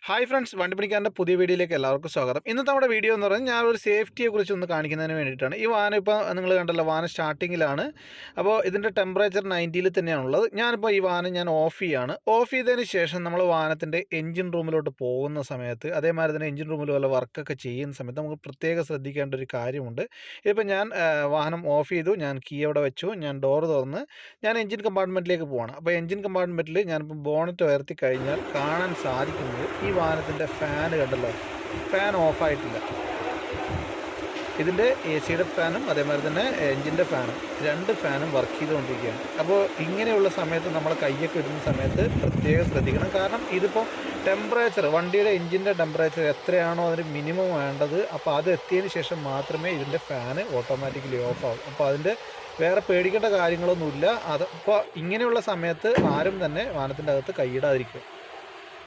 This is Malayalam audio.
ഹായ് ഫ്രണ്ട്സ്, വണ്ടിപ്പണിക്കാരൻ്റെ പുതിയ വീഡിയോയിലേക്ക് എല്ലാവർക്കും സ്വാഗതം. ഇന്നത്തെ നമ്മുടെ വീഡിയോ എന്ന് പറഞ്ഞാൽ ഞാനൊരു സേഫ്റ്റിയെക്കുറിച്ച് ഒന്ന് കാണിക്കുന്നതിന് വേണ്ടിയിട്ടാണ്. ഈ വാഹനം ഇപ്പോൾ നിങ്ങൾ കണ്ടല്ലോ, വാഹനം സ്റ്റാർട്ടിങ്ങിലാണ്. അപ്പോൾ ഇതിൻ്റെ ടെമ്പറേച്ചർ 90-ൽ തന്നെയാണുള്ളത്. ഞാനിപ്പോൾ ഈ വാഹനം ഞാൻ ഓഫ് ചെയ്യുകയാണ്. ഓഫ് ചെയ്തതിന് ശേഷം നമ്മൾ വാഹനത്തിൻ്റെ എഞ്ചിൻ റൂമിലോട്ട് പോകുന്ന സമയത്ത്, അതേമാതിരി തന്നെ എഞ്ചിൻ റൂമിൽ വല്ല വർക്കൊക്കെ ചെയ്യുന്ന സമയത്ത് നമുക്ക് പ്രത്യേകം ശ്രദ്ധിക്കേണ്ട ഒരു കാര്യമുണ്ട്. ഇതിപ്പോൾ ഞാൻ വാഹനം ഓഫ് ചെയ്തു, ഞാൻ കീ അവിടെ വെച്ചു, ഞാൻ ഡോർ തുറന്ന് ഞാൻ എഞ്ചിൻ കമ്പാർട്ട്മെൻറ്റിലേക്ക് പോവാണ്. അപ്പോൾ എഞ്ചിൻ കമ്പാർട്ട്മെൻറ്റിൽ ഞാനിപ്പോൾ ബോണറ്റ് ഉയർത്തി കഴിഞ്ഞാൽ കാണാൻ സാധിക്കുന്നത് ഈ വാഹനത്തിൻ്റെ ഫാന് കണ്ടല്ലോ, ഫാൻ ഓഫായിട്ടില്ല. ഇതിൻ്റെ എ സിയുടെ ഫാനും അതേമാതിരി തന്നെ എഞ്ചിൻ്റെ ഫാനും, രണ്ട് ഫാനും വർക്ക് ചെയ്തുകൊണ്ടിരിക്കുകയാണ്. അപ്പോൾ ഇങ്ങനെയുള്ള സമയത്ത് നമ്മൾ കൈയൊക്കെ ഇടുന്ന സമയത്ത് പ്രത്യേകം ശ്രദ്ധിക്കണം. കാരണം ഇതിപ്പോൾ ടെമ്പറേച്ചർ, വണ്ടിയുടെ എഞ്ചിൻ്റെ ടെമ്പറേച്ചർ എത്രയാണോ അതിന് മിനിമം വേണ്ടത്, അപ്പോൾ അത് എത്തിയതിന് ശേഷം മാത്രമേ ഇതിൻ്റെ ഫാന് ഓട്ടോമാറ്റിക്കലി ഓഫ് ആവും. അപ്പോൾ അതിൻ്റെ വേറെ പേടിക്കേണ്ട കാര്യങ്ങളൊന്നുമില്ല. അത് ഇപ്പോൾ ഇങ്ങനെയുള്ള സമയത്ത് ആരും തന്നെ വാഹനത്തിൻ്റെ അകത്ത് കൈയിടാതിരിക്കും.